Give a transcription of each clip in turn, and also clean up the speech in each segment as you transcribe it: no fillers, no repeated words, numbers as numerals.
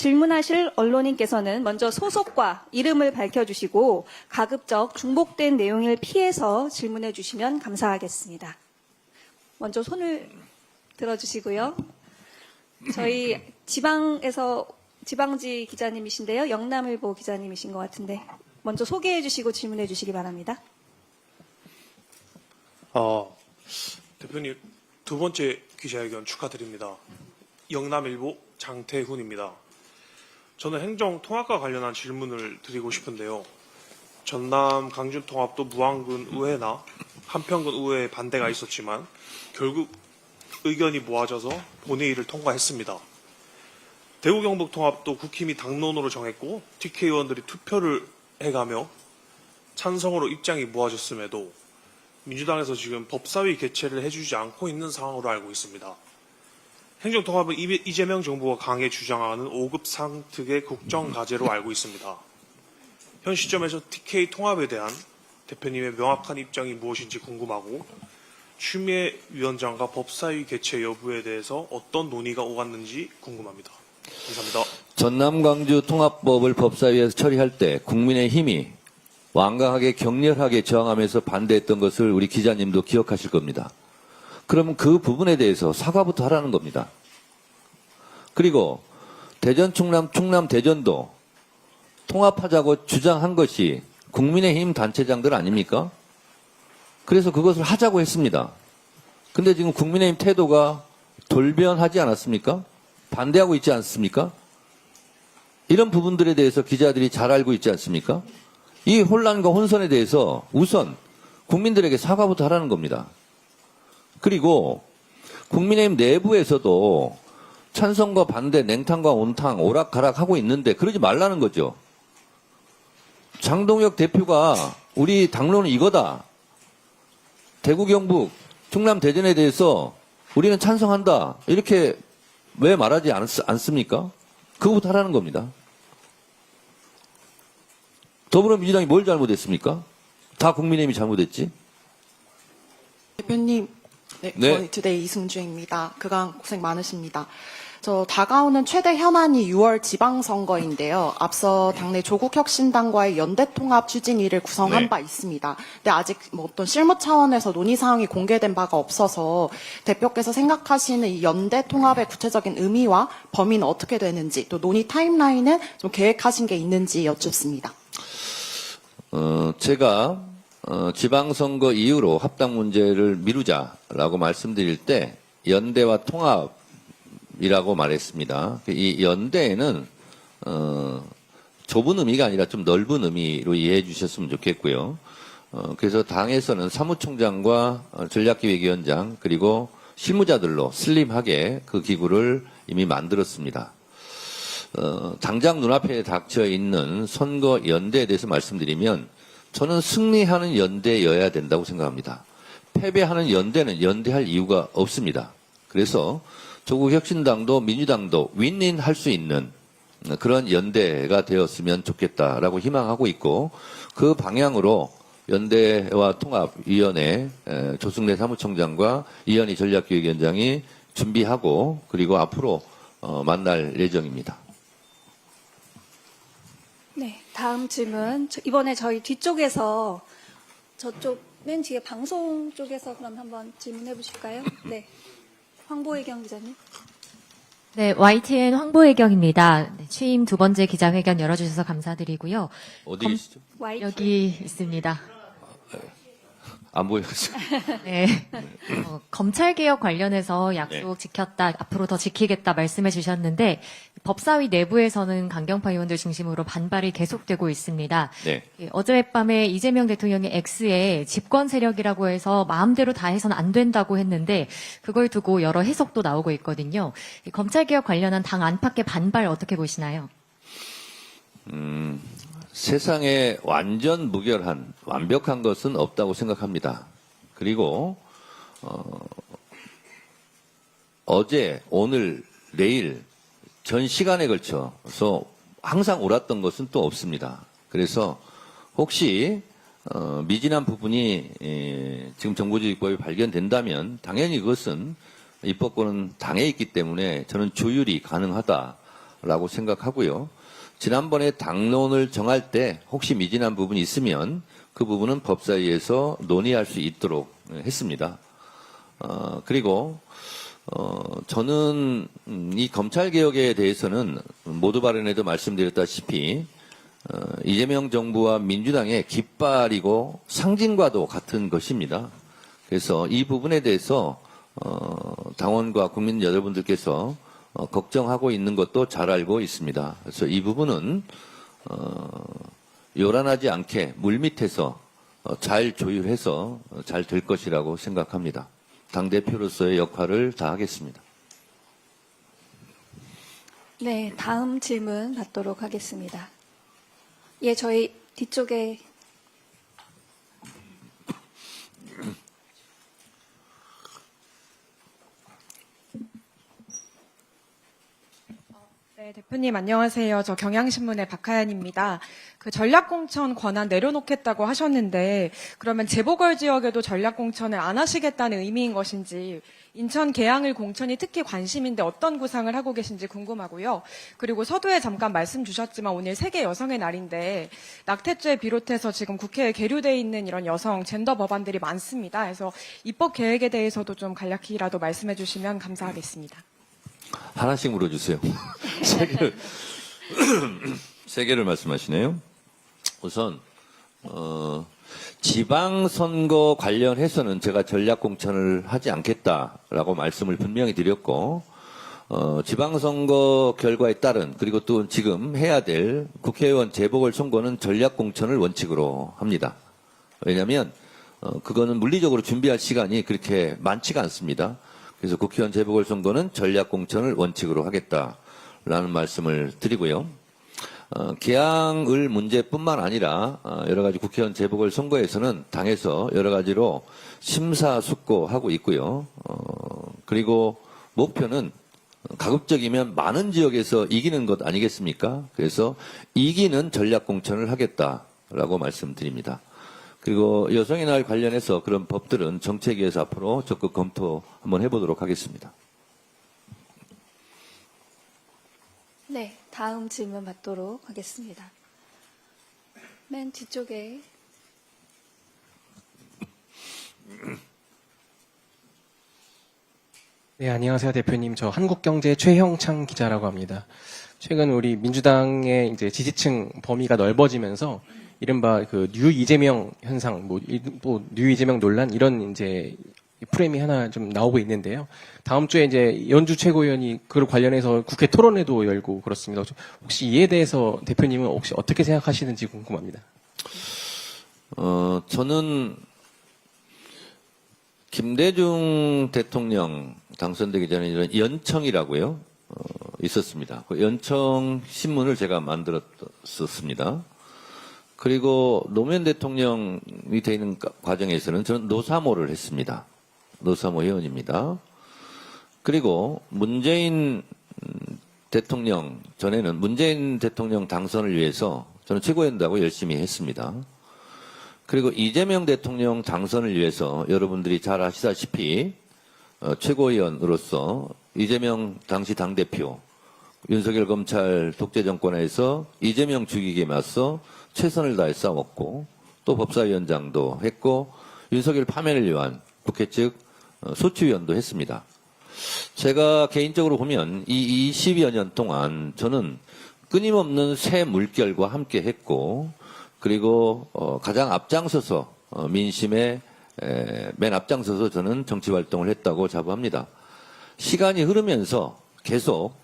질문하실 언론인께서는 먼저 소속과 이름을 밝혀주시고 가급적 중복된 내용을 피해서 질문해 주시면 감사하겠습니다. 먼저 손을 들어주시고요. 저희 지방지 기자님이신데요. 영남일보 기자님이신 것 같은데 먼저 소개해 주시고 질문해 주시기 바랍니다. 대표님, 두 번째 기자회견 축하드립니다. 영남일보 장태훈입니다. 저는 행정통합과 관련한 질문을 드리고 싶은데요. 전남 강준통합도 무안군 의회나 한평군 의회에 반대가 있었지만 결국 의견이 모아져서 본회의를 통과했습니다. 대구 경북 통합도 국힘이 당론으로 정했고 TK 의원들이 투표를 해가며 찬성으로 입장이 모아졌음에도 민주당에서 지금 법사위 개최를 해주지 않고 있는 상황으로 알고 있습니다. 행정통합은 이재명 정부가 강하게 주장하는 5급 상특의 국정과제로 알고 있습니다. 현 시점에서 TK 통합에 대한 대표님의 명확한 입장이 무엇인지 궁금하고 추미애 위원장과 법사위 개최 여부에 대해서 어떤 논의가 오갔는지 궁금합니다. 감사합니다. 전남 광주 통합법을 법사위에서 처리할 때 국민의힘이 완강하게 격렬하게 저항하면서 반대했던 것을 우리 기자님도 기억하실 겁니다. 그러면 그 부분에 대해서 사과부터 하라는 겁니다. 그리고 대전, 충남, 대전도 통합하자고 주장한 것이 국민의힘 단체장들 아닙니까? 그래서 그것을 하자고 했습니다. 근데 지금 국민의힘 태도가 돌변하지 않았습니까? 반대하고 있지 않습니까? 이런 부분들에 대해서 기자들이 잘 알고 있지 않습니까? 이 혼란과 혼선에 대해서 우선 국민들에게 사과부터 하라는 겁니다. 그리고 국민의힘 내부에서도 찬성과 반대, 냉탕과 온탕, 오락가락 하고 있는데 그러지 말라는 거죠. 장동혁 대표가 우리 당론은 이거다. 대구, 경북, 충남, 대전에 대해서 우리는 찬성한다. 이렇게 왜 말하지 않습니까? 그거부터 하라는 겁니다. 더불어민주당이 뭘 잘못했습니까? 다 국민의힘이 잘못했지. 대표님, 네. 저희 투데이 이승주입니다. 그간 고생 많으십니다. 저 다가오는 최대 현안이 6월 지방선거인데요. 앞서 당내 조국혁신당과의 연대통합 추진위를 구성한 바 있습니다. 근데 아직 어떤 실무 차원에서 논의 사항이 공개된 바가 없어서 대표께서 생각하시는 이 연대통합의 구체적인 의미와 범위는 어떻게 되는지 또 논의 타임라인은 좀 계획하신 게 있는지 여쭙습니다. 제가 지방선거 이후로 합당 문제를 미루자라고 말씀드릴 때 연대와 통합이라고 말했습니다. 이 연대에는 좁은 의미가 아니라 좀 넓은 의미로 이해해 주셨으면 좋겠고요. 그래서 당에서는 사무총장과 전략기획위원장 그리고 실무자들로 슬림하게 그 기구를 이미 만들었습니다. 당장 눈앞에 닥쳐 있는 선거 연대에 대해서 말씀드리면 저는 승리하는 연대여야 된다고 생각합니다. 패배하는 연대는 연대할 이유가 없습니다. 그래서 조국 혁신당도 민주당도 윈윈 할 수 있는 그런 연대가 되었으면 좋겠다라고 희망하고 있고 그 방향으로 연대와 통합위원회 조승래 사무총장과 이현희 전략기획위원장이 준비하고 그리고 앞으로 만날 예정입니다. 네, 다음 질문. 이번에 저희 뒤쪽에서 저쪽 맨 뒤에 방송 쪽에서 그럼 한번 질문해 보실까요? 네, 황보혜경 기자님. 네, YTN 황보혜경입니다. 네, 취임 두 번째 기자회견 열어주셔서 감사드리고요. 어디 계시죠? 여기 있습니다. 안 보여요. 네. 검찰개혁 관련해서 약속 지켰다, 앞으로 더 지키겠다 말씀해 주셨는데, 법사위 내부에서는 강경파 의원들 중심으로 반발이 계속되고 있습니다. 네. 어젯밤에 이재명 대통령이 X에 집권 세력이라고 해서 마음대로 다 해서는 안 된다고 했는데, 그걸 두고 여러 해석도 나오고 있거든요. 검찰개혁 관련한 당 안팎의 반발 어떻게 보시나요? 세상에 완전 무결한 완벽한 것은 없다고 생각합니다. 그리고 어제, 오늘, 내일 전 시간에 걸쳐서 항상 옳았던 것은 또 없습니다. 그래서 혹시 미진한 부분이 지금 정보조직법에 발견된다면 당연히 그것은 입법권은 당에 있기 때문에 저는 조율이 가능하다. 있다라고 생각하고요. 지난번에 당론을 정할 때 혹시 미진한 부분이 있으면 그 부분은 법사위에서 논의할 수 있도록 했습니다. 그리고 저는 이 검찰개혁에 대해서는 모두 발언에도 말씀드렸다시피 이재명 정부와 민주당의 깃발이고 상징과도 같은 것입니다. 그래서 이 부분에 대해서 당원과 국민 여러분들께서 걱정하고 있는 것도 잘 알고 있습니다. 그래서 이 부분은 요란하지 않게 물밑에서 잘 조율해서 잘 될 것이라고 생각합니다. 당대표로서의 역할을 다하겠습니다. 네, 다음 질문 받도록 하겠습니다. 예, 저희 뒤쪽에 네, 대표님 안녕하세요. 저 경향신문의 박하연입니다. 그 전략공천 권한 내려놓겠다고 하셨는데 그러면 재보궐 지역에도 전략공천을 안 하시겠다는 의미인 것인지 인천 계양을 공천이 특히 관심인데 어떤 구상을 하고 계신지 궁금하고요. 그리고 서두에 잠깐 말씀 주셨지만 오늘 세계 여성의 날인데 낙태죄 비롯해서 지금 국회에 계류되어 있는 이런 여성 젠더 법안들이 많습니다. 그래서 입법 계획에 대해서도 좀 간략히라도 말씀해 주시면 감사하겠습니다. 하나씩 물어주세요. 세 개를 말씀하시네요. 우선 지방선거 관련해서는 제가 전략공천을 하지 않겠다라고 말씀을 분명히 드렸고 지방선거 결과에 따른 그리고 또 지금 해야 될 국회의원 재보궐선거는 전략공천을 원칙으로 합니다. 왜냐하면 그거는 물리적으로 준비할 시간이 그렇게 많지가 않습니다. 그래서 국회의원 재보궐선거는 전략공천을 원칙으로 하겠다라는 말씀을 드리고요. 계양을 문제뿐만 아니라 여러 가지 국회의원 재보궐선거에서는 당에서 여러 가지로 심사숙고하고 있고요. 그리고 목표는 가급적이면 많은 지역에서 이기는 것 아니겠습니까? 그래서 이기는 전략공천을 하겠다라고 말씀드립니다. 그리고 여성의 날 관련해서 그런 법들은 정책위에서 앞으로 적극 검토 한번 해보도록 하겠습니다. 네, 다음 질문 받도록 하겠습니다. 맨 뒤쪽에 네, 안녕하세요, 대표님. 저 한국경제 최형창 기자라고 합니다. 최근 우리 민주당의 이제 지지층 범위가 넓어지면서 이른바 그 뉴 이재명 현상, 또 뉴 이재명 논란 이런 이제 프레임이 하나 좀 나오고 있는데요. 다음 주에 이제 연주 최고위원이 그걸 관련해서 국회 토론회도 열고 그렇습니다. 혹시 이에 대해서 대표님은 혹시 어떻게 생각하시는지 궁금합니다. 저는 김대중 대통령 당선되기 전에 이런 연청이라고요. 있었습니다. 그 연청 신문을 제가 만들었었습니다. 그리고 노무현 대통령이 되는 과정에서는 저는 노사모를 했습니다. 노사모 회원입니다. 그리고 문재인 대통령 전에는 문재인 대통령 당선을 위해서 저는 최고위원들하고 열심히 했습니다. 그리고 이재명 대통령 당선을 위해서 여러분들이 잘 아시다시피 최고위원으로서 이재명 당시 당대표 윤석열 검찰 독재 정권에서 이재명 죽이기에 맞서 최선을 다해 싸웠고 또 법사위원장도 했고 윤석열 파면을 위한 국회 측 소추위원도 했습니다. 제가 개인적으로 보면 이 20여 년 동안 저는 끊임없는 새 물결과 함께 했고 그리고 가장 앞장서서 민심에 맨 앞장서서 저는 정치 활동을 했다고 자부합니다. 시간이 흐르면서 계속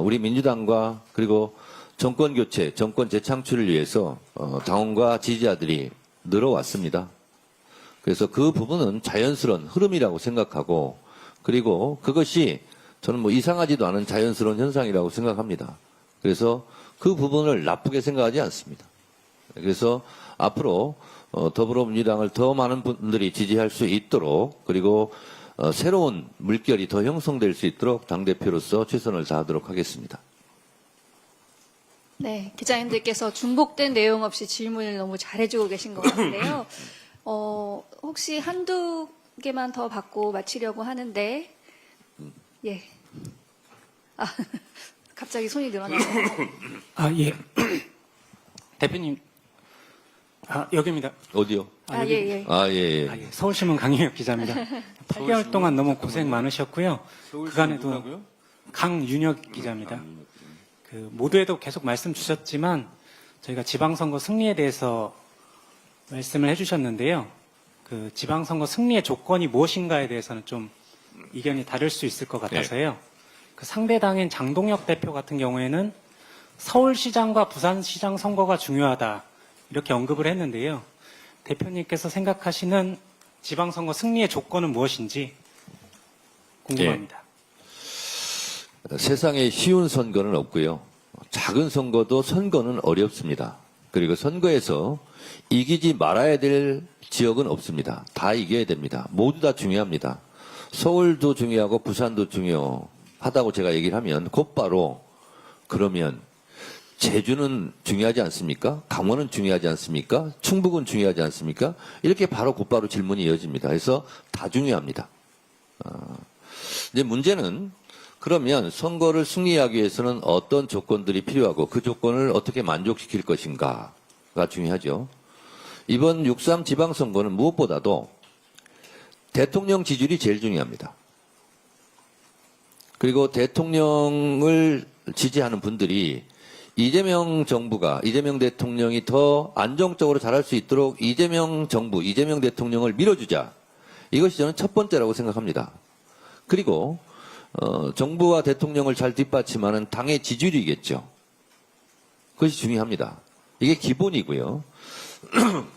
우리 민주당과 그리고 정권 교체, 정권 재창출을 위해서 당원과 지지자들이 늘어왔습니다. 그래서 그 부분은 자연스러운 흐름이라고 생각하고 그리고 그것이 저는 뭐 이상하지도 않은 자연스러운 현상이라고 생각합니다. 그래서 그 부분을 나쁘게 생각하지 않습니다. 그래서 앞으로 더불어민주당을 더 많은 분들이 지지할 수 있도록 그리고 새로운 물결이 더 형성될 수 있도록 당대표로서 최선을 다하도록 하겠습니다. 네, 기자님들께서 중복된 내용 없이 질문을 너무 잘해주고 계신 것 같은데요. 혹시 한두 개만 더 받고 마치려고 하는데, 예. 갑자기 손이 늘어나서. 아, 예. 대표님, 여기입니다. 어디요? 아, 예, 예. 아, 예, 예. 예. 서울신문 강희혁 기자입니다. 8개월 동안 너무 고생 많으셨고요. 그간에도 강윤혁 기자입니다. 그 모두에도 계속 말씀 주셨지만 저희가 지방선거 승리에 대해서 말씀을 해주셨는데요. 그 지방선거 승리의 조건이 무엇인가에 대해서는 좀 이견이 다를 수 있을 것 같아서요. 그 상대 당인 장동혁 대표 같은 경우에는 서울시장과 부산시장 선거가 중요하다 이렇게 언급을 했는데요. 대표님께서 생각하시는 지방선거 승리의 조건은 무엇인지 궁금합니다. 세상에 쉬운 선거는 없고요. 작은 선거도 선거는 어렵습니다. 그리고 선거에서 이기지 말아야 될 지역은 없습니다. 다 이겨야 됩니다. 모두 다 중요합니다. 서울도 중요하고 부산도 중요하다고 제가 얘기를 하면 곧바로 그러면 제주는 중요하지 않습니까? 강원은 중요하지 않습니까? 충북은 중요하지 않습니까? 이렇게 바로 곧바로 질문이 이어집니다. 그래서 다 중요합니다. 이제 문제는 그러면 선거를 승리하기 위해서는 어떤 조건들이 필요하고 그 조건을 어떻게 만족시킬 것인가가 중요하죠. 이번 6.3 지방선거는 무엇보다도 대통령 지지율이 제일 중요합니다. 그리고 대통령을 지지하는 분들이 이재명 정부가, 이재명 대통령이 더 안정적으로 잘할 수 있도록 이재명 정부, 이재명 대통령을 밀어주자. 이것이 저는 첫 번째라고 생각합니다. 그리고 정부와 대통령을 잘 뒷받침하는 당의 지지율이겠죠. 그것이 중요합니다. 이게 기본이고요.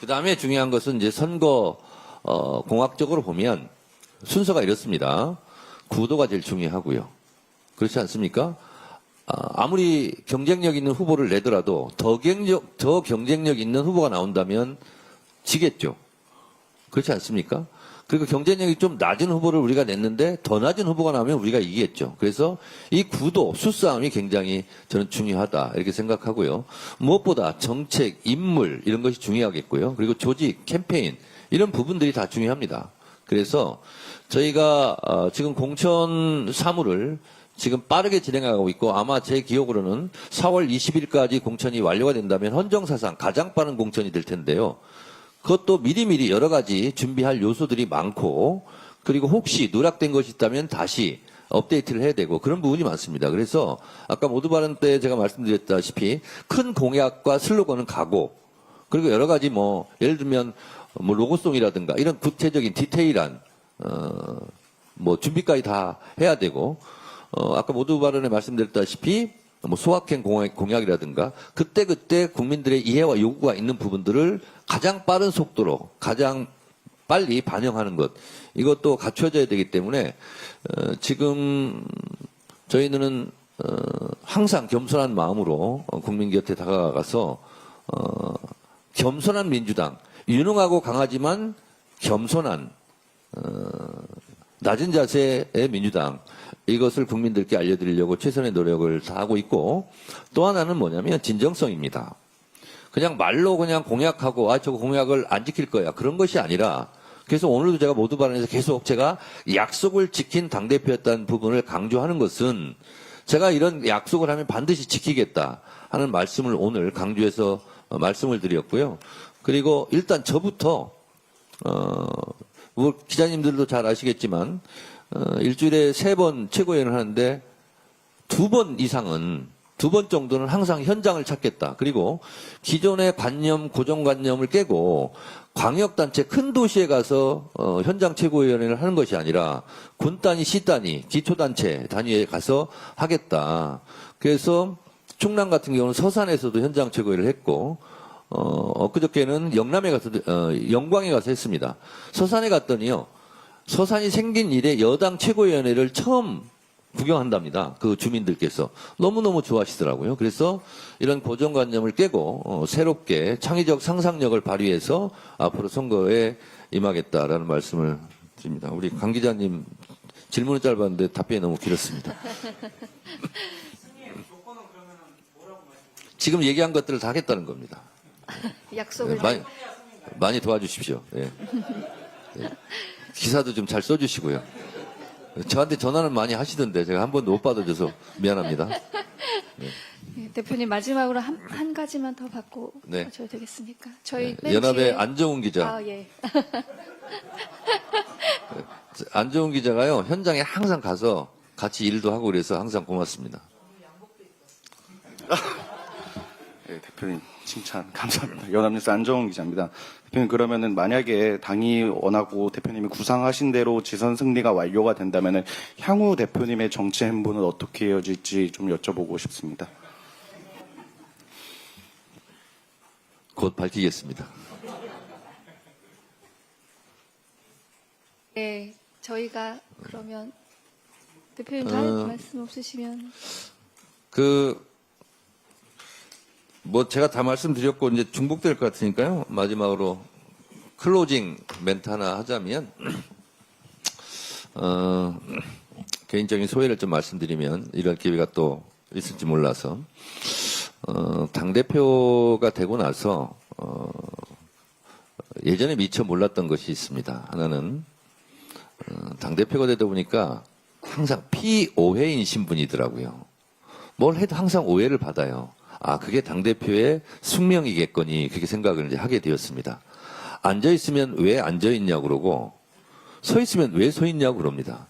그 다음에 중요한 것은 이제 선거 공학적으로 보면 순서가 이렇습니다. 구도가 제일 중요하고요. 그렇지 않습니까? 아무리 경쟁력 있는 후보를 내더라도 더 경쟁력 있는 후보가 나온다면 지겠죠. 그렇지 않습니까? 그리고 경쟁력이 좀 낮은 후보를 우리가 냈는데 더 낮은 후보가 나오면 우리가 이기겠죠. 그래서 이 구도, 수싸움이 굉장히 저는 중요하다 이렇게 생각하고요. 무엇보다 정책, 인물 이런 것이 중요하겠고요. 그리고 조직, 캠페인 이런 부분들이 다 중요합니다. 그래서 저희가 지금 공천 사무를 지금 빠르게 진행하고 있고 아마 제 기억으로는 4월 20일까지 공천이 완료가 된다면 헌정사상 가장 빠른 공천이 될 텐데요. 그것도 미리미리 여러 가지 준비할 요소들이 많고 그리고 혹시 누락된 것이 있다면 다시 업데이트를 해야 되고 그런 부분이 많습니다. 그래서 아까 모두 발언 때 제가 말씀드렸다시피 큰 공약과 슬로건은 가고 그리고 여러 가지 뭐 예를 들면 뭐 로고송이라든가 이런 구체적인 디테일한 뭐 준비까지 다 해야 되고 아까 모두 발언에 말씀드렸다시피 뭐 소확행 공약이라든가 그때 국민들의 이해와 요구가 있는 부분들을 가장 빠른 속도로 가장 빨리 반영하는 것 이것도 갖춰져야 되기 때문에 지금 저희는 항상 겸손한 마음으로 국민 곁에 다가가서 겸손한 민주당 유능하고 강하지만 겸손한 낮은 자세의 민주당 이것을 국민들께 알려드리려고 최선의 노력을 다하고 있고 또 하나는 뭐냐면 진정성입니다. 그냥 말로 그냥 공약하고 저거 공약을 안 지킬 거야 그런 것이 아니라 그래서 오늘도 제가 모두 발언에서 계속 제가 약속을 지킨 당대표였다는 부분을 강조하는 것은 제가 이런 약속을 하면 반드시 지키겠다 하는 말씀을 오늘 강조해서 말씀을 드렸고요. 그리고 일단 저부터 뭐 기자님들도 잘 아시겠지만 일주일에 3번 최고위원을 하는데 2번 이상은 2번 정도는 항상 현장을 찾겠다. 그리고 기존의 관념, 고정관념을 깨고 광역단체 큰 도시에 가서 현장 최고위원회를 하는 것이 아니라 군 단위, 시 단위, 기초단체 단위에 가서 하겠다. 그래서 충남 같은 경우는 서산에서도 현장 최고위를 했고 엊그저께는 영남에 가서 영광에 가서 했습니다. 서산에 갔더니요. 서산이 생긴 이래 여당 최고위원회를 처음 구경한답니다. 그 주민들께서 너무너무 좋아하시더라고요. 그래서 이런 고정관념을 깨고 새롭게 창의적 상상력을 발휘해서 앞으로 선거에 임하겠다라는 말씀을 드립니다. 우리 강 기자님 질문은 짧았는데 답변이 너무 길었습니다. 지금 얘기한 것들을 다 하겠다는 겁니다. 약속을 많이 도와주십시오. 예. 예. 기사도 좀 잘 써주시고요. 저한테 전화는 많이 하시던데 제가 한 번도 못 받아줘서 미안합니다. 대표님 마지막으로 한 가지만 더 받고 네. 가셔도 되겠습니까? 저희 맨 연합의 뒤에- 안정훈 기자. 아, 예. 안정훈 기자가요, 현장에 항상 가서 같이 일도 하고 그래서 항상 고맙습니다. 네, 대표님 칭찬 감사합니다. 연합뉴스 안정훈 기자입니다. 대표님 그러면은 만약에 당이 원하고 대표님이 구상하신 대로 지선 승리가 완료가 된다면은 향후 대표님의 정치 행보는 어떻게 이어질지 좀 여쭤보고 싶습니다. 곧 밝히겠습니다. 네, 저희가 그러면 대표님 할 말씀 없으시면 제가 다 말씀드렸고, 이제 중복될 것 같으니까요. 마지막으로 클로징 멘트 하나 하자면, 개인적인 소회를 좀 말씀드리면, 이런 기회가 또 있을지 몰라서, 당대표가 되고 나서, 예전에 미처 몰랐던 것이 있습니다. 하나는, 당대표가 되다 보니까 항상 피오해인 신분이더라고요. 뭘 해도 항상 오해를 받아요. 아, 그게 당대표의 숙명이겠거니, 그렇게 생각을 이제 하게 되었습니다. 앉아있으면 왜 앉아있냐고 그러고, 서있으면 왜 서있냐고 그럽니다.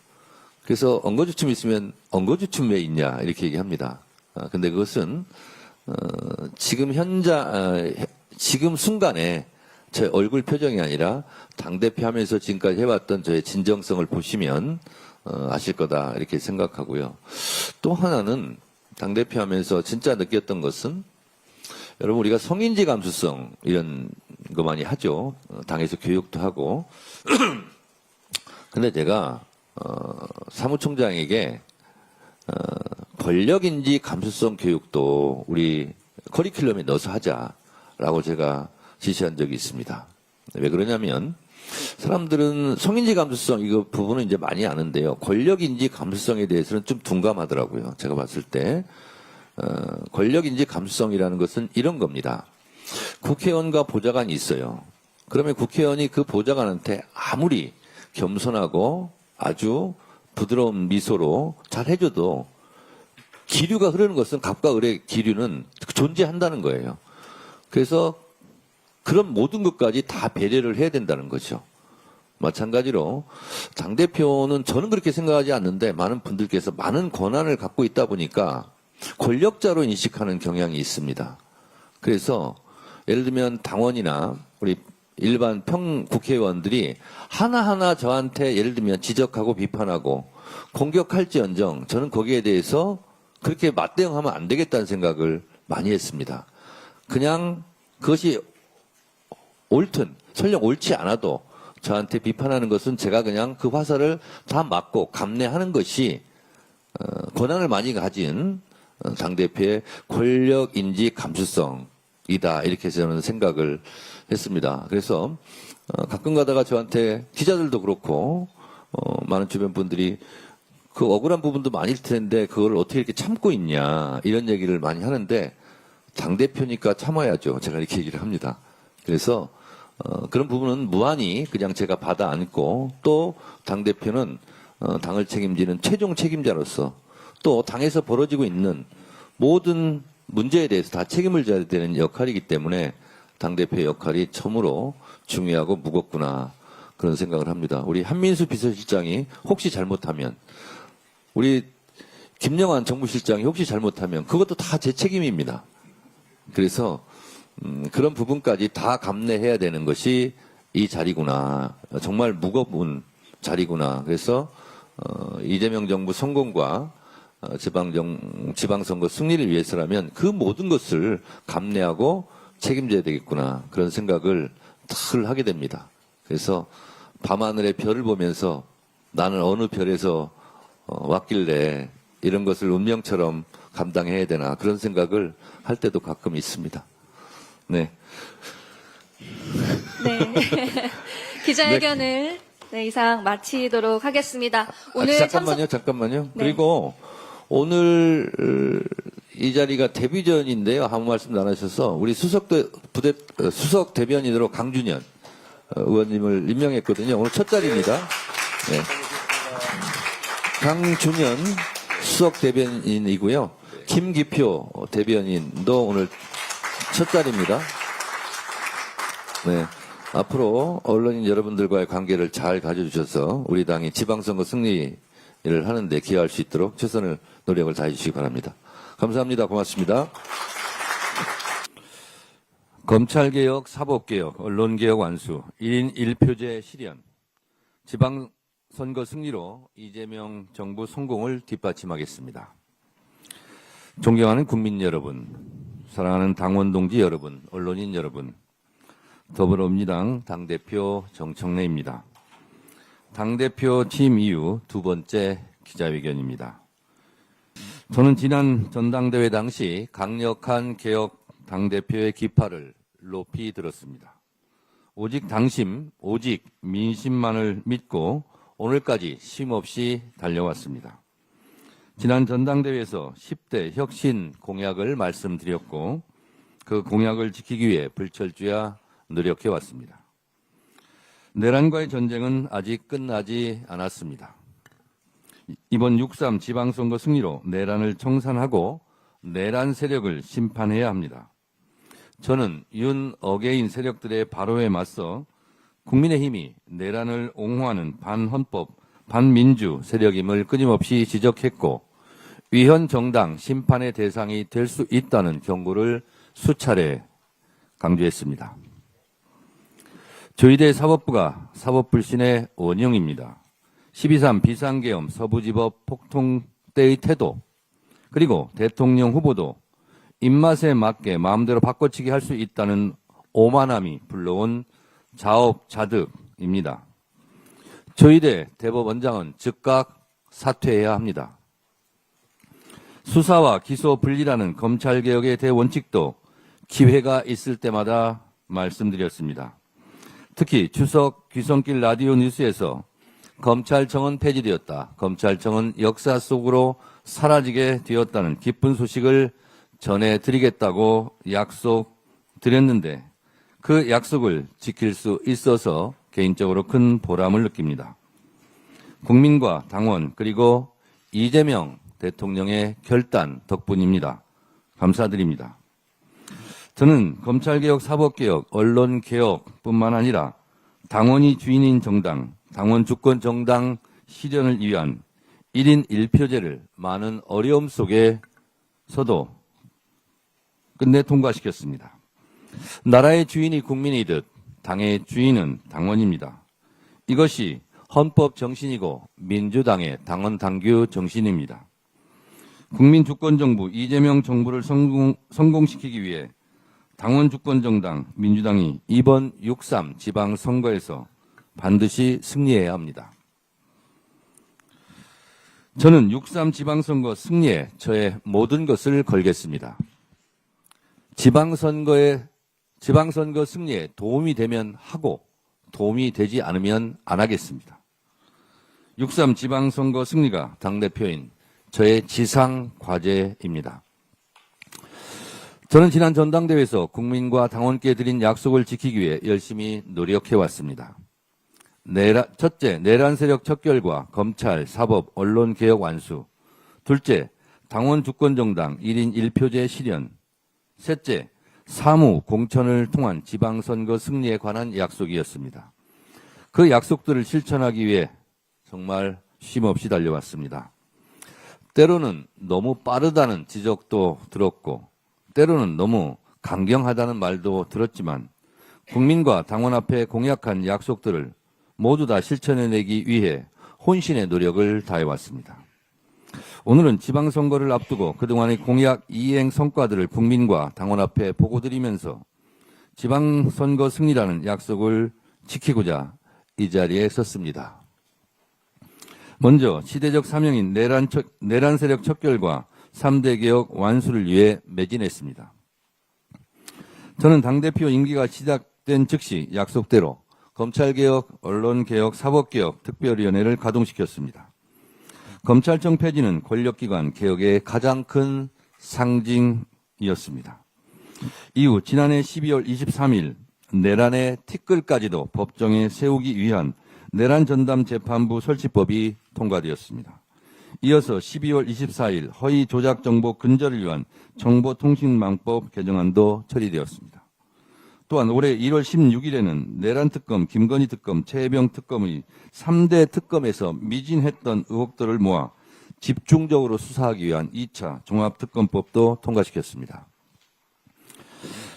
그래서 엉거주춤 있으면 엉거주춤 왜 있냐, 이렇게 얘기합니다. 근데 그것은, 지금 순간에 제 얼굴 표정이 아니라 당대표 하면서 지금까지 해왔던 저의 진정성을 보시면, 아실 거다, 이렇게 생각하고요. 또 하나는, 당대표 하면서 진짜 느꼈던 것은, 여러분, 우리가 성인지 감수성, 이런 거 많이 하죠. 당에서 교육도 하고. 근데 제가, 사무총장에게, 권력인지 감수성 교육도 우리 커리큘럼에 넣어서 하자라고 제가 지시한 적이 있습니다. 왜 그러냐면, 사람들은 성인지 감수성 이거 부분은 이제 많이 아는데요. 권력인지 감수성에 대해서는 좀 둔감하더라고요. 제가 봤을 때 권력인지 감수성이라는 것은 이런 겁니다. 국회의원과 보좌관이 있어요. 그러면 국회의원이 그 보좌관한테 아무리 겸손하고 아주 부드러운 미소로 잘 해줘도 기류가 흐르는 것은 갑과 을의 기류는 존재한다는 거예요. 그래서 그런 모든 것까지 다 배려를 해야 된다는 거죠. 마찬가지로 당대표는 저는 그렇게 생각하지 않는데 많은 분들께서 많은 권한을 갖고 있다 보니까 권력자로 인식하는 경향이 있습니다. 그래서 예를 들면 당원이나 우리 일반 국회의원들이 하나하나 저한테 예를 들면 지적하고 비판하고 공격할지언정 저는 거기에 대해서 그렇게 맞대응하면 안 되겠다는 생각을 많이 했습니다. 그냥 그것이 옳든 설령 옳지 않아도 저한테 비판하는 것은 제가 그냥 그 화살을 다 맞고 감내하는 것이 권한을 많이 가진 당대표의 권력인지 감수성이다, 이렇게 저는 생각을 했습니다. 그래서 가끔 가다가 저한테 기자들도 그렇고 많은 주변 분들이 그 억울한 부분도 많을 텐데 그걸 어떻게 이렇게 참고 있냐, 이런 얘기를 많이 하는데 당대표니까 참아야죠, 제가 이렇게 얘기를 합니다. 그래서 그런 부분은 무한히 그냥 제가 받아 안고, 또 당대표는 당을 책임지는 최종 책임자로서 또 당에서 벌어지고 있는 모든 문제에 대해서 다 책임을 져야 되는 역할이기 때문에 당대표의 역할이 참으로 중요하고 무겁구나, 그런 생각을 합니다. 우리 한민수 비서실장이 혹시 잘못하면, 우리 김영환 정무실장이 혹시 잘못하면 그것도 다 제 책임입니다. 그래서 그런 부분까지 다 감내해야 되는 것이 이 자리구나. 정말 무거운 자리구나. 그래서 이재명 정부 성공과 지방선거 승리를 위해서라면 그 모든 것을 감내하고 책임져야 되겠구나, 그런 생각을 늘 하게 됩니다. 그래서 밤하늘의 별을 보면서 나는 어느 별에서 왔길래 이런 것을 운명처럼 감당해야 되나, 그런 생각을 할 때도 가끔 있습니다. 네. 네. 기자회견을 이상 마치도록 하겠습니다. 오늘 잠깐만요. 네. 그리고 오늘 이 자리가 데뷔전인데요. 아무 말씀도 안 하셔서 우리 수석 대변인으로 강준현 의원님을 임명했거든요. 오늘 첫 자리입니다. 네. 강준현 수석 대변인이고요. 김기표 대변인도 오늘 첫 자리입니다. 네. 앞으로 언론인 여러분들과의 관계를 잘 가져주셔서 우리 당이 지방선거 승리를 하는데 기여할 수 있도록 최선을 노력을 다해 주시기 바랍니다. 감사합니다. 고맙습니다. 검찰개혁, 사법개혁, 언론개혁 완수, 1인 1표제 실현, 지방선거 승리로 이재명 정부 성공을 뒷받침하겠습니다. 존경하는 국민 여러분, 사랑하는 당원 동지 여러분, 언론인 여러분, 더불어민주당 당대표 정청래입니다. 당대표 취임 이후 두 번째 기자회견입니다. 저는 지난 전당대회 당시 강력한 개혁 당대표의 기파를 높이 들었습니다. 오직 당심, 오직 민심만을 믿고 오늘까지 쉼없이 달려왔습니다. 지난 전당대회에서 10대 혁신 공약을 말씀드렸고 그 공약을 지키기 위해 불철주야 노력해왔습니다. 내란과의 전쟁은 아직 끝나지 않았습니다. 이번 6.3 지방선거 승리로 내란을 청산하고 내란 세력을 심판해야 합니다. 저는 윤 어게인 세력들의 발호에 맞서 국민의힘이 내란을 옹호하는 반헌법, 반민주 세력임을 끊임없이 지적했고 위헌 정당 심판의 대상이 될 수 있다는 경고를 수차례 강조했습니다. 조희대 사법부가 사법불신의 원흉입니다. 12.3 비상계엄 서부지법 폭동 때의 태도 그리고 대통령 후보도 입맛에 맞게 마음대로 바꿔치기 할 수 있다는 오만함이 불러온 자업자득입니다. 조희대 대법원장은 즉각 사퇴해야 합니다. 수사와 기소 분리라는 검찰개혁의 대원칙도 기회가 있을 때마다 말씀드렸습니다. 특히 추석 귀성길 라디오 뉴스에서 검찰청은 폐지되었다. 검찰청은 역사 속으로 사라지게 되었다는 기쁜 소식을 전해드리겠다고 약속드렸는데 그 약속을 지킬 수 있어서 개인적으로 큰 보람을 느낍니다. 국민과 당원 그리고 이재명 대통령의 결단 덕분입니다. 감사드립니다. 저는 검찰개혁, 사법개혁, 언론개혁뿐만 아니라 당원이 주인인 정당, 당원 주권 정당 실현을 위한 1인 1표제를 많은 어려움 속에서도 끝내 통과시켰습니다. 나라의 주인이 국민이듯 당의 주인은 당원입니다. 이것이 헌법 정신이고 민주당의 당원 당규 정신입니다. 국민 주권 정부 이재명 정부를 성공시키기 위해 당원 주권 정당 민주당이 이번 6.3 지방선거에서 반드시 승리해야 합니다. 저는 6.3 지방선거 승리에 저의 모든 것을 걸겠습니다. 지방선거 승리에 도움이 되면 하고 도움이 되지 않으면 안 하겠습니다. 6.3 지방선거 승리가 당대표인 저의 지상 과제입니다. 저는 지난 전당대회에서 국민과 당원께 드린 약속을 지키기 위해 열심히 노력해왔습니다. 첫째, 내란 세력 척결과 검찰, 사법, 언론 개혁 완수. 둘째, 당원 주권 정당 1인 1표제 실현. 셋째, 사무 공천을 통한 지방선거 승리에 관한 약속이었습니다. 그 약속들을 실천하기 위해 정말 쉼없이 달려왔습니다. 때로는 너무 빠르다는 지적도 들었고 때로는 너무 강경하다는 말도 들었지만 국민과 당원 앞에 공약한 약속들을 모두 다 실천해내기 위해 혼신의 노력을 다해왔습니다. 오늘은 지방선거를 앞두고 그동안의 공약 이행 성과들을 국민과 당원 앞에 보고드리면서 지방선거 승리라는 약속을 지키고자 이 자리에 섰습니다. 먼저 시대적 사명인 내란 세력 척결과 3대 개혁 완수를 위해 매진했습니다. 저는 당대표 임기가 시작된 즉시 약속대로 검찰개혁, 언론개혁, 사법개혁 특별위원회를 가동시켰습니다. 검찰청 폐지는 권력기관 개혁의 가장 큰 상징이었습니다. 이후 지난해 12월 23일 내란의 티끌까지도 법정에 세우기 위한 내란 전담 재판부 설치법이 통과되었습니다. 이어서 12월 24일 허위 조작 정보 근절을 위한 정보통신망법 개정안도 처리되었습니다. 또한 올해 1월 16일에는 내란 특검, 김건희 특검, 최혜병 특검의 3대 특검에서 미진했던 의혹들을 모아 집중적으로 수사하기 위한 2차 종합특검법도 통과시켰습니다.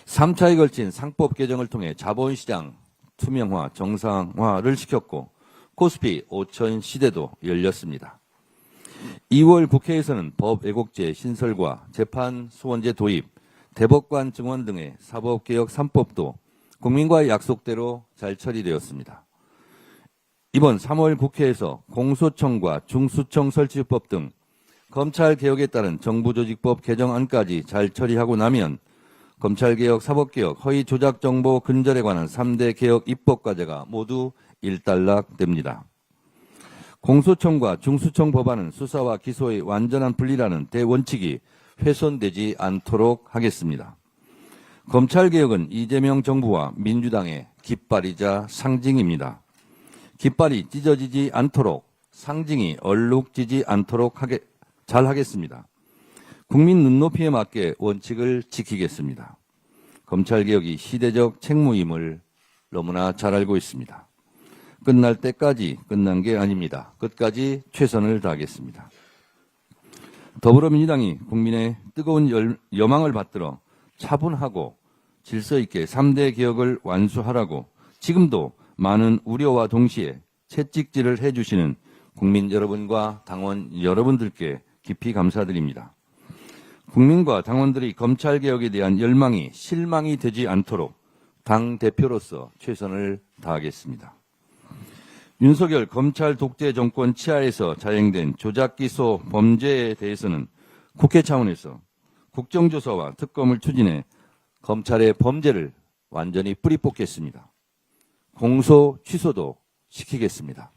3차에 걸친 상법 개정을 통해 자본시장 투명화, 정상화를 시켰고 코스피 5천 시대도 열렸습니다. 2월 국회에서는 법 왜곡죄 신설과 재판 소원제 도입, 대법관 증원 등의 사법개혁 3법도 국민과의 약속대로 잘 처리되었습니다. 이번 3월 국회에서 공소청과 중수청 설치법 등 검찰개혁에 따른 정부조직법 개정안까지 잘 처리하고 나면 검찰개혁, 사법개혁, 허위조작정보 근절에 관한 3대 개혁 입법과제가 모두 일단락됩니다. 공소청과 중수청 법안은 수사와 기소의 완전한 분리라는 대원칙이 훼손되지 않도록 하겠습니다. 검찰개혁은 이재명 정부와 민주당의 깃발이자 상징입니다. 깃발이 찢어지지 않도록, 상징이 얼룩지지 않도록 잘 하겠습니다. 국민 눈높이에 맞게 원칙을 지키겠습니다. 검찰개혁이 시대적 책무임을 너무나 잘 알고 있습니다. 끝날 때까지 끝난 게 아닙니다. 끝까지 최선을 다하겠습니다. 더불어민주당이 국민의 뜨거운 여망을 받들어 차분하고 질서 있게 3대 개혁을 완수하라고 지금도 많은 우려와 동시에 채찍질을 해주시는 국민 여러분과 당원 여러분들께 깊이 감사드립니다. 국민과 당원들이 검찰개혁에 대한 열망이 실망이 되지 않도록 당대표로서 최선을 다하겠습니다. 윤석열 검찰 독재 정권 치하에서 자행된 조작기소 범죄에 대해서는 국회 차원에서 국정조사와 특검을 추진해 검찰의 범죄를 완전히 뿌리 뽑겠습니다. 공소 취소도 시키겠습니다.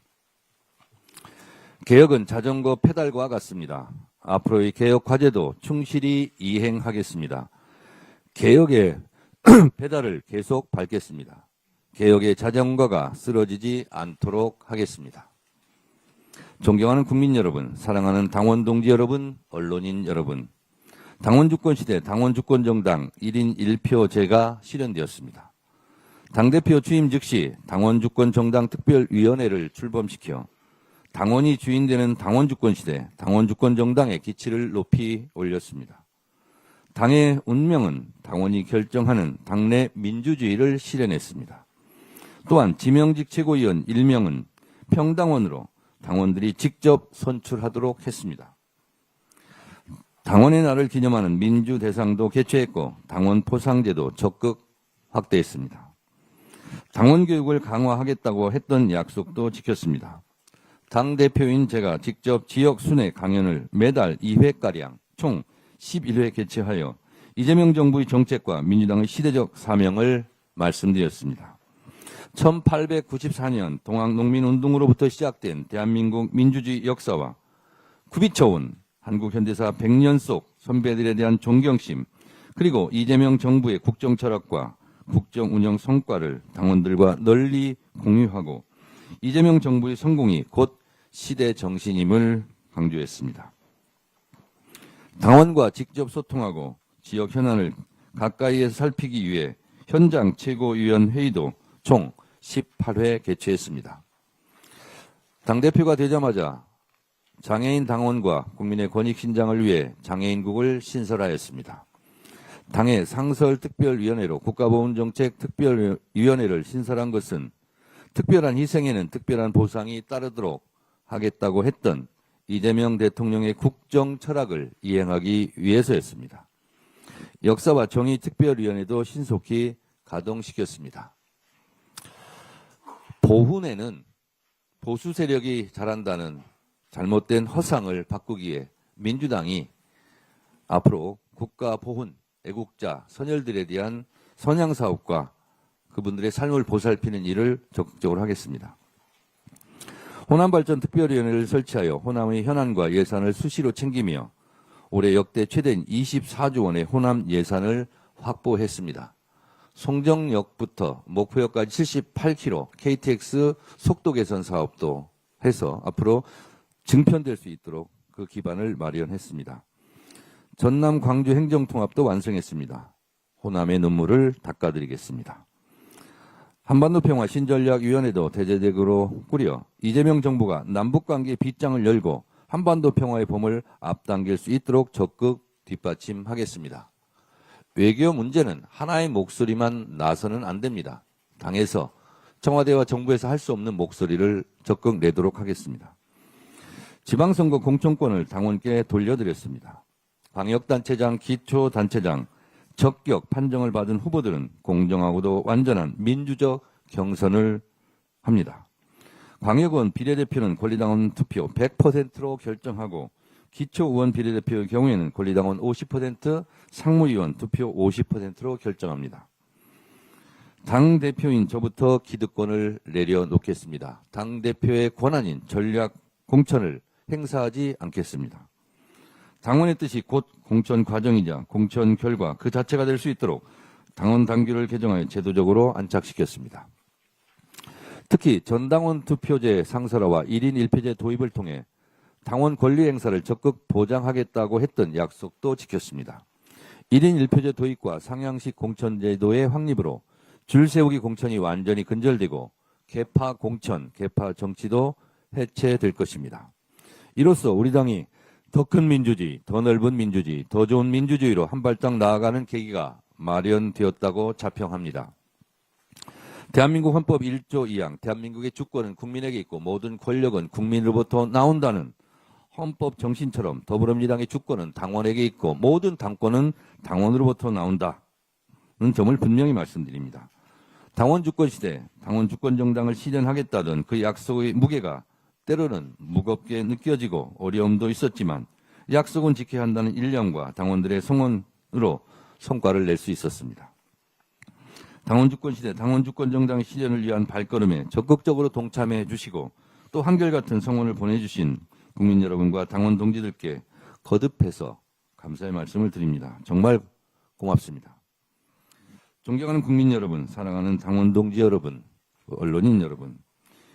개혁은 자전거 페달과 같습니다. 앞으로의 개혁 과제도 충실히 이행하겠습니다. 개혁의 페달을 계속 밟겠습니다. 개혁의 자전거가 쓰러지지 않도록 하겠습니다. 존경하는 국민 여러분, 사랑하는 당원 동지 여러분, 언론인 여러분, 당원주권 시대 당원주권정당 1인 1표제가 실현되었습니다. 당대표 취임 즉시 당원주권정당 특별위원회를 출범시켜 당원이 주인되는 당원주권 시대 당원주권정당의 기치를 높이 올렸습니다. 당의 운명은 당원이 결정하는 당내 민주주의를 실현했습니다. 또한 지명직 최고위원 1명은 평당원으로 당원들이 직접 선출하도록 했습니다. 당원의 날을 기념하는 민주대상도 개최했고 당원 포상제도 적극 확대했습니다. 당원 교육을 강화하겠다고 했던 약속도 지켰습니다. 당대표인 제가 직접 지역 순회 강연을 매달 2회가량 총 11회 개최하여 이재명 정부의 정책과 민주당의 시대적 사명을 말씀드렸습니다. 1894년 동학농민운동으로부터 시작된 대한민국 민주주의 역사와 굽이쳐온 한국 현대사 100년 속 선배들에 대한 존경심, 그리고 이재명 정부의 국정 철학과 국정 운영 성과를 당원들과 널리 공유하고 이재명 정부의 성공이 곧 시대 정신임을 강조했습니다. 당원과 직접 소통하고 지역 현안을 가까이에서 살피기 위해 현장 최고위원 회의도 총 18회 개최했습니다. 당대표가 되자마자 장애인 당원과 국민의 권익 신장을 위해 장애인국을 신설하였습니다. 당의 상설특별위원회로 국가보훈정책특별위원회를 신설한 것은 특별한 희생에는 특별한 보상이 따르도록 하겠다고 했던 이재명 대통령의 국정 철학을 이행하기 위해서였습니다. 역사와 정의 특별위원회도 신속히 가동시켰습니다. 보훈에는 보수 세력이 잘한다는 잘못된 허상을 바꾸기에 민주당이 앞으로 국가보훈, 애국자, 선열들에 대한 선양사업과 그분들의 삶을 보살피는 일을 적극적으로 하겠습니다. 호남발전 특별위원회를 설치하여 호남의 현안과 예산을 수시로 챙기며 올해 역대 최대인 24조 원의 호남 예산을 확보했습니다. 송정역부터 목포역까지 78km KTX 속도 개선 사업도 해서 앞으로 증편될 수 있도록 그 그 기반을 마련했습니다. 전남 광주 행정통합도 완성했습니다. 호남의 눈물을 닦아드리겠습니다. 한반도평화 신전략위원회도 대대적으로 꾸려 이재명 정부가 남북관계 빗장을 열고 한반도 평화의 봄을 앞당길 수 있도록 적극 뒷받침하겠습니다. 외교 문제는 하나의 목소리만 나서는 안 됩니다. 당에서 청와대와 정부에서 할 수 없는 목소리를 적극 내도록 하겠습니다. 지방선거 공천권을 당원께 돌려드렸습니다. 광역단체장, 기초단체장, 적격 판정을 받은 후보들은 공정하고도 완전한 민주적 경선을 합니다. 광역의원 비례대표는 권리당원 투표 100%로 결정하고 기초의원 비례대표의 경우에는 권리당원 50%, 상무위원 투표 50%로 결정합니다. 당대표인 저부터 기득권을 내려놓겠습니다. 당대표의 권한인 전략 공천을 행사하지 않겠습니다. 당원의 뜻이 곧 공천 과정이자 공천 결과 그 자체가 될 수 있도록 당원 당규를 개정하여 제도적으로 안착시켰습니다. 특히 전당원 투표제 상설화와 1인 1표제 도입을 통해 당원 권리 행사를 적극 보장하겠다고 했던 약속도 지켰습니다. 1인 1표제 도입과 상향식 공천제도의 확립으로 줄 세우기 공천이 완전히 근절되고 개파 공천, 개파 정치도 해체될 것입니다. 이로써 우리 당이 더 큰 민주주의, 더 넓은 민주주의, 더 좋은 민주주의로 한 발짝 나아가는 계기가 마련되었다고 자평합니다. 대한민국 헌법 1조 2항, 대한민국의 주권은 국민에게 있고 모든 권력은 국민으로부터 나온다는 헌법 정신처럼 더불어민주당의 주권은 당원에게 있고 모든 당권은 당원으로부터 나온다는 점을 분명히 말씀드립니다. 당원 주권 시대, 당원 주권 정당을 실현하겠다던 그 약속의 무게가 때로는 무겁게 느껴지고 어려움도 있었지만 약속은 지켜야 한다는 일념과 당원들의 성원으로 성과를 낼 수 있었습니다. 당원 주권 시대, 당원 주권 정당의 실현을 위한 발걸음에 적극적으로 동참해 주시고 또 한결같은 성원을 보내주신 국민 여러분과 당원 동지들께 거듭해서 감사의 말씀을 드립니다. 정말 고맙습니다. 존경하는 국민 여러분, 사랑하는 당원 동지 여러분, 언론인 여러분,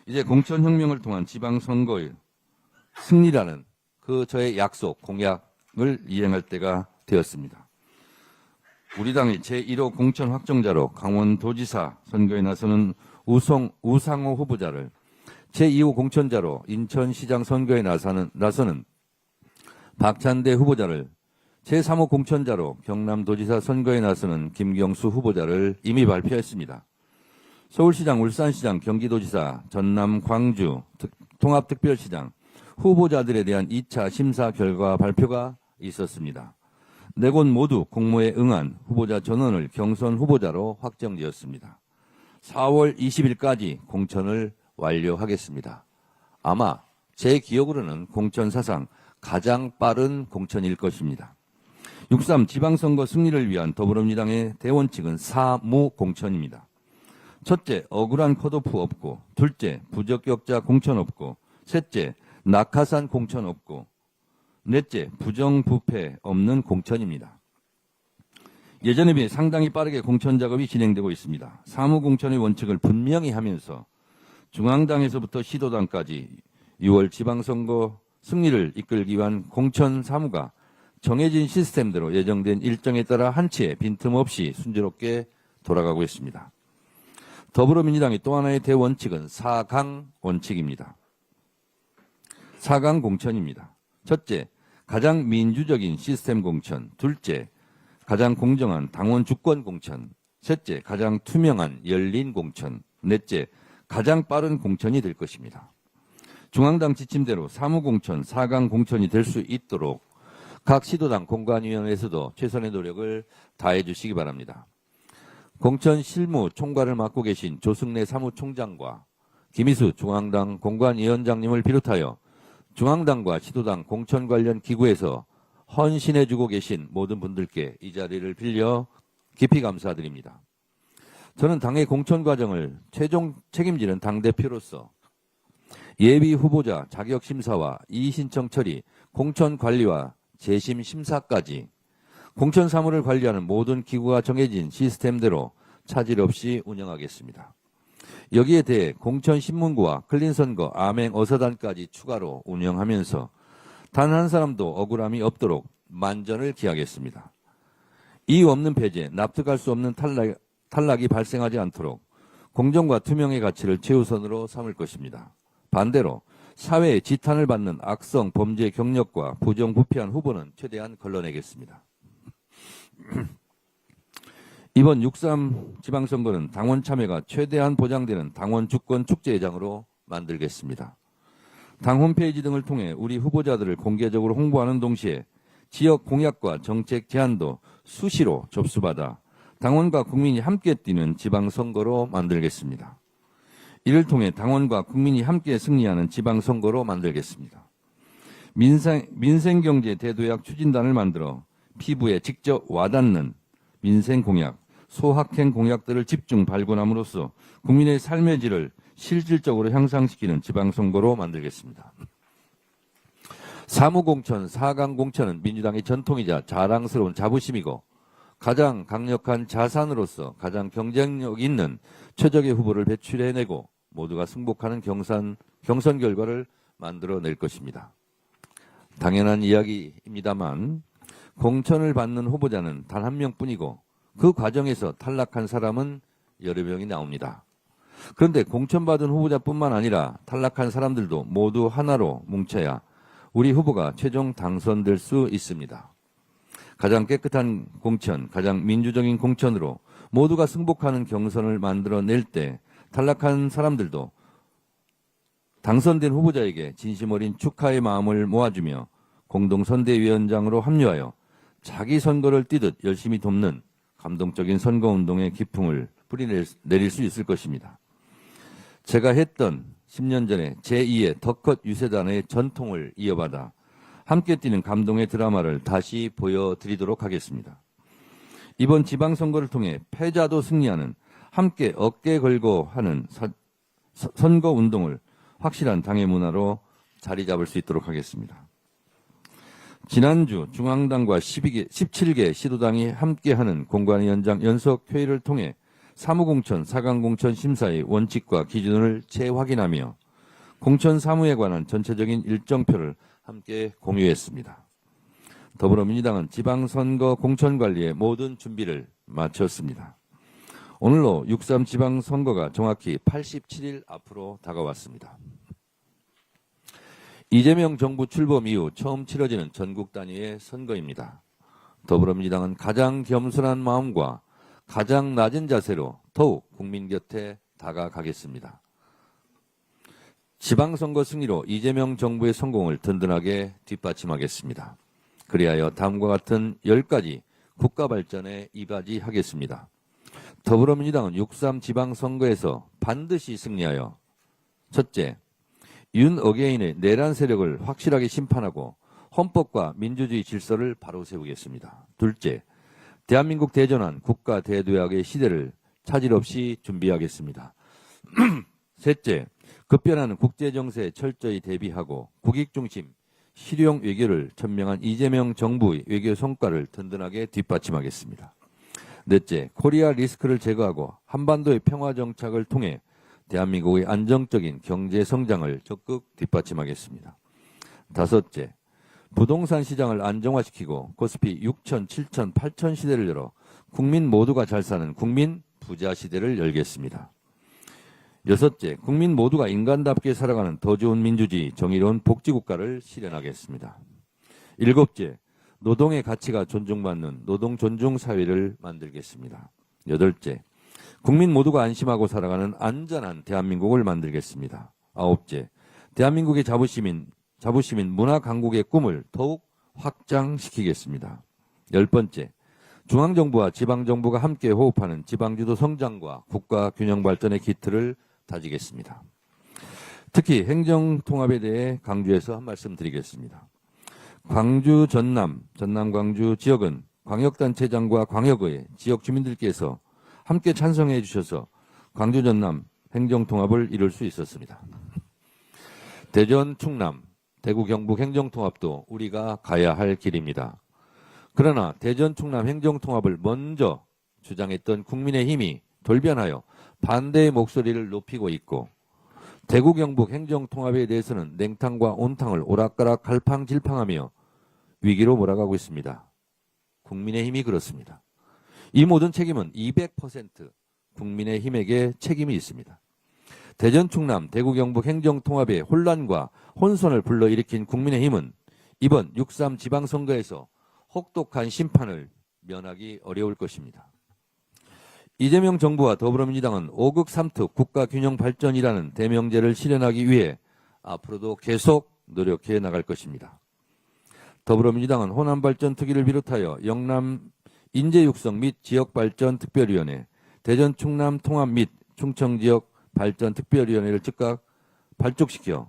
이제 공천혁명을 통한 지방선거의 승리라는 그 저의 약속, 공약을 이행할 때가 되었습니다. 우리 당의 제1호 공천 확정자로 강원도지사 선거에 나서는 우상호 후보자를, 제2호 공천자로 인천시장 선거에 나서는 박찬대 후보자를, 제3호 공천자로 경남도지사 선거에 나서는 김경수 후보자를 이미 발표했습니다. 서울시장, 울산시장, 경기도지사, 전남, 광주, 통합특별시장 후보자들에 대한 2차 심사 결과 발표가 있었습니다. 4곳 모두 공모에 응한 후보자 전원을 경선 후보자로 확정되었습니다. 4월 20일까지 공천을 완료하겠습니다. 아마 제 기억으로는 공천 사상 가장 빠른 공천일 것입니다. 6.3 지방선거 승리를 위한 더불어민주당의 대원칙은 사무 공천입니다. 첫째, 억울한 컷오프 없고, 둘째, 부적격자 공천 없고, 셋째, 낙하산 공천 없고, 넷째, 부정부패 없는 공천입니다. 예전에 비해 상당히 빠르게 공천 작업이 진행되고 있습니다. 사무공천의 원칙을 분명히 하면서 중앙당에서부터 시도당까지 6월 지방선거 승리를 이끌기 위한 공천 사무가 정해진 시스템대로 예정된 일정에 따라 한치의 빈틈없이 순조롭게 돌아가고 있습니다. 더불어민주당의 또 하나의 대원칙은 4강 원칙입니다. 4강 공천입니다. 첫째, 가장 민주적인 시스템 공천. 둘째, 가장 공정한 당원 주권 공천. 셋째, 가장 투명한 열린 공천. 넷째, 가장 빠른 공천이 될 것입니다. 중앙당 지침대로 사무공천, 4강 공천이 될 수 있도록 각 시도당 공관위원회에서도 최선의 노력을 다해 주시기 바랍니다. 공천 실무 총괄을 맡고 계신 조승래 사무총장과 김희수 중앙당 공관위원장님을 비롯하여 중앙당과 시도당 공천 관련 기구에서 헌신해주고 계신 모든 분들께 이 자리를 빌려 깊이 감사드립니다. 저는 당의 공천 과정을 최종 책임지는 당대표로서 예비 후보자 자격 심사와 이의신청 처리, 공천 관리와 재심 심사까지 공천 사무를 관리하는 모든 기구가 정해진 시스템대로 차질 없이 운영하겠습니다. 여기에 대해 공천신문고와 클린선거, 암행 어사단까지 추가로 운영하면서 단 한 사람도 억울함이 없도록 만전을 기하겠습니다. 이유 없는 폐지에 납득할 수 없는 탈락이 발생하지 않도록 공정과 투명의 가치를 최우선으로 삼을 것입니다. 반대로 사회의 지탄을 받는 악성 범죄 경력과 부정부패한 후보는 최대한 걸러내겠습니다. 이번 6.3 지방선거는 당원 참여가 최대한 보장되는 당원 주권 축제회장으로 만들겠습니다. 당 홈페이지 등을 통해 우리 후보자들을 공개적으로 홍보하는 동시에 지역 공약과 정책 제안도 수시로 접수받아 당원과 국민이 함께 뛰는 지방선거로 만들겠습니다. 이를 통해 당원과 국민이 함께 승리하는 지방선거로 만들겠습니다. 민생경제 대도약 추진단을 만들어 피부에 직접 와닿는 민생공약, 소확행 공약들을 집중 발굴함으로써 국민의 삶의 질을 실질적으로 향상시키는 지방선거로 만들겠습니다. 사무공천, 사강공천은 민주당의 전통이자 자랑스러운 자부심이고 가장 강력한 자산으로서 가장 경쟁력 있는 최적의 후보를 배출해내고 모두가 승복하는 경선 결과를 만들어낼 것입니다. 당연한 이야기입니다만 공천을 받는 후보자는 단 한 명뿐이고 그 과정에서 탈락한 사람은 여러 명이 나옵니다. 그런데 공천받은 후보자뿐만 아니라 탈락한 사람들도 모두 하나로 뭉쳐야 우리 후보가 최종 당선될 수 있습니다. 가장 깨끗한 공천, 가장 민주적인 공천으로 모두가 승복하는 경선을 만들어낼 때 탈락한 사람들도 당선된 후보자에게 진심 어린 축하의 마음을 모아주며 공동선대위원장으로 합류하여 자기 선거를 뛰듯 열심히 돕는 감동적인 선거운동의 기풍을 뿌리내릴 수 있을 것입니다. 제가 했던 10년 전에 제2의 더컷 유세단의 전통을 이어받아 함께 뛰는 감동의 드라마를 다시 보여드리도록 하겠습니다. 이번 지방선거를 통해 패자도 승리하는 함께 어깨 걸고 하는 선거운동을 확실한 당의 문화로 자리 잡을 수 있도록 하겠습니다. 지난주 중앙당과 17개 시도당이 함께하는 공관위원장 연석회의를 통해 사무공천, 사강공천 심사의 원칙과 기준을 재확인하며 공천 사무에 관한 전체적인 일정표를 함께 공유했습니다. 더불어민주당은 지방선거 공천관리의 모든 준비를 마쳤습니다. 오늘로 6.3 지방선거가 정확히 87일 앞으로 다가왔습니다. 이재명 정부 출범 이후 처음 치러지는 전국 단위의 선거입니다. 더불어민주당은 가장 겸손한 마음과 가장 낮은 자세로 더욱 국민 곁에 다가가겠습니다. 지방선거 승리로 이재명 정부의 성공을 든든하게 뒷받침하겠습니다. 그리하여 다음과 같은 10가지 국가 발전에 이바지하겠습니다. 더불어민주당은 6.3 지방선거에서 반드시 승리하여 첫째, 윤 어게인의 내란 세력을 확실하게 심판하고 헌법과 민주주의 질서를 바로 세우겠습니다. 둘째, 대한민국 대전환 국가 대도약의 시대를 차질 없이 준비하겠습니다. 셋째, 급변하는 국제정세에 철저히 대비하고 국익 중심, 실용 외교를 천명한 이재명 정부의 외교 성과를 든든하게 뒷받침하겠습니다. 넷째, 코리아 리스크를 제거하고 한반도의 평화 정착을 통해 대한민국의 안정적인 경제 성장을 적극 뒷받침하겠습니다. 다섯째, 부동산 시장을 안정화시키고 코스피 6천, 7천, 8천 시대를 열어 국민 모두가 잘 사는 국민 부자 시대를 열겠습니다. 여섯째, 국민 모두가 인간답게 살아가는 더 좋은 민주주의, 정의로운 복지국가를 실현하겠습니다. 일곱째, 노동의 가치가 존중받는 노동 존중 사회를 만들겠습니다. 여덟째, 국민 모두가 안심하고 살아가는 안전한 대한민국을 만들겠습니다. 아홉째, 대한민국의 자부심인 문화 강국의 꿈을 더욱 확장시키겠습니다. 10번째, 중앙정부와 지방정부가 함께 호흡하는 지방주도 성장과 국가 균형 발전의 기틀을 다지겠습니다. 특히 행정통합에 대해 강조해서 한 말씀 드리겠습니다. 광주 전남 광주 지역은 광역단체장과 광역의 지역 주민들께서 함께 찬성해 주셔서 광주 전남 행정통합을 이룰 수 있었습니다. 대전 충남 대구 경북 행정통합도 우리가 가야 할 길입니다. 그러나 대전 충남 행정통합을 먼저 주장했던 국민의힘이 돌변하여 반대의 목소리를 높이고 있고 대구 경북 행정통합에 대해서는 냉탕과 온탕을 오락가락 갈팡질팡하며 위기로 몰아가고 있습니다. 국민의힘이 그렇습니다. 이 모든 책임은 200% 국민의힘에게 책임이 있습니다. 대전 충남 대구 경북 행정통합의 혼란과 혼선을 불러일으킨 국민의힘은 이번 6.3 지방선거에서 혹독한 심판을 면하기 어려울 것입니다. 이재명 정부와 더불어민주당은 5극 3특 국가균형 발전이라는 대명제를 실현하기 위해 앞으로도 계속 노력해 나갈 것입니다. 더불어민주당은 호남발전 특위를 비롯하여 영남 인재육성 및 지역발전특별위원회, 대전 충남 통합 및 충청지역 발전특별위원회를 즉각 발족시켜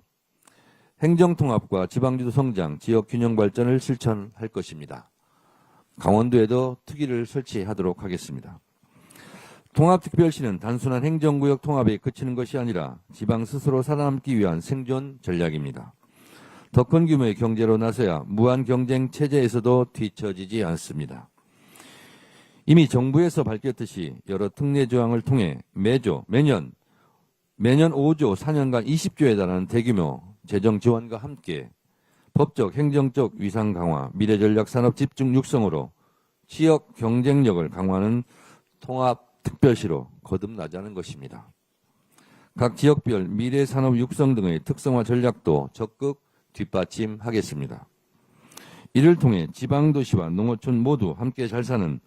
행정통합과 지방주도 성장, 지역균형 발전을 실천할 것입니다. 강원도에도 특위를 설치하도록 하겠습니다. 통합특별시는 단순한 행정구역 통합에 그치는 것이 아니라 지방 스스로 살아남기 위한 생존 전략입니다. 더 큰 규모의 경제로 나서야 무한 경쟁 체제에서도 뒤처지지 않습니다. 이미 정부에서 밝혔듯이 여러 특례 조항을 통해 매년 5조 4년간 20조에 달하는 대규모 재정 지원과 함께 법적, 행정적 위상 강화, 미래전략 산업 집중 육성으로 지역 경쟁력을 강화하는 통합특별시로 거듭나자는 것입니다. 각 지역별 미래산업 육성 등의 특성화 전략도 적극 뒷받침하겠습니다. 이를 통해 지방도시와 농어촌 모두 함께 잘 사는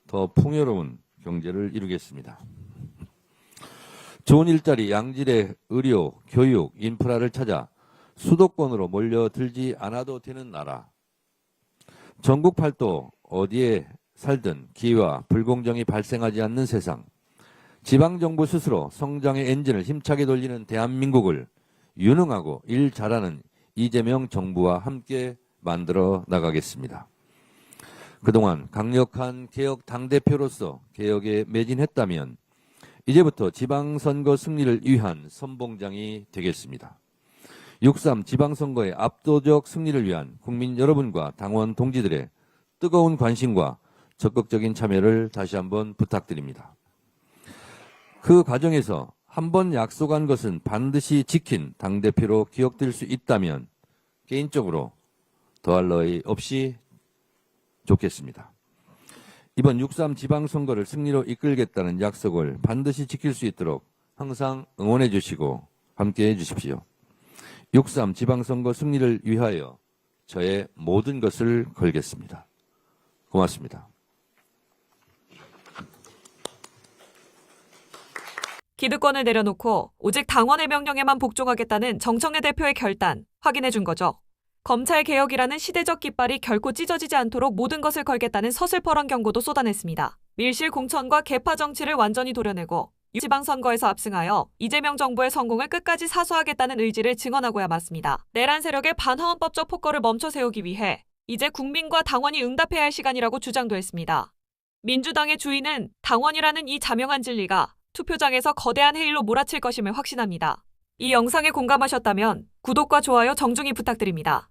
더 풍요로운 경제를 이루겠습니다. 좋은 일자리, 양질의 의료, 교육, 인프라를 찾아 수도권으로 몰려들지 않아도 되는 나라. 전국 팔도 어디에 살든 기회와 불공정이 발생하지 않는 세상. 지방정부 스스로 성장의 엔진을 힘차게 돌리는 대한민국을 유능하고 일 잘하는 이재명 정부와 함께 만들어 나가겠습니다. 그동안 강력한 개혁 당대표로서 개혁에 매진했다면 이제부터 지방선거 승리를 위한 선봉장이 되겠습니다. 6.3 지방선거의 압도적 승리를 위한 국민 여러분과 당원 동지들의 뜨거운 관심과 적극적인 참여를 다시 한번 부탁드립니다. 그 과정에서 한번 약속한 것은 반드시 지킨 당대표로 기억될 수 있다면 개인적으로 더할 나위 없이 좋겠습니다. 이번 6.3 지방선거를 승리로 이끌겠다는 약속을 반드시 지킬 수 있도록 항상 응원해 주시고 함께해 주십시오. 6.3 지방선거 승리를 위하여 저의 모든 것을 걸겠습니다. 고맙습니다. 기득권을 내려놓고 오직 당원의 명령에만 복종하겠다는 정청래 대표의 결단 확인해 준 거죠. 검찰개혁이라는 시대적 깃발이 결코 찢어지지 않도록 모든 것을 걸겠다는 서슬퍼런 경고도 쏟아냈습니다. 밀실 공천과 개파 정치를 완전히 도려내고 지방선거에서 압승하여 이재명 정부의 성공을 끝까지 사수하겠다는 의지를 증언하고야 맞습니다. 내란 세력의 반헌법적 폭거를 멈춰 세우기 위해 이제 국민과 당원이 응답해야 할 시간이라고 주장도 했습니다. 민주당의 주인은 당원이라는 이 자명한 진리가 투표장에서 거대한 해일로 몰아칠 것임을 확신합니다. 이 영상에 공감하셨다면 구독과 좋아요 정중히 부탁드립니다.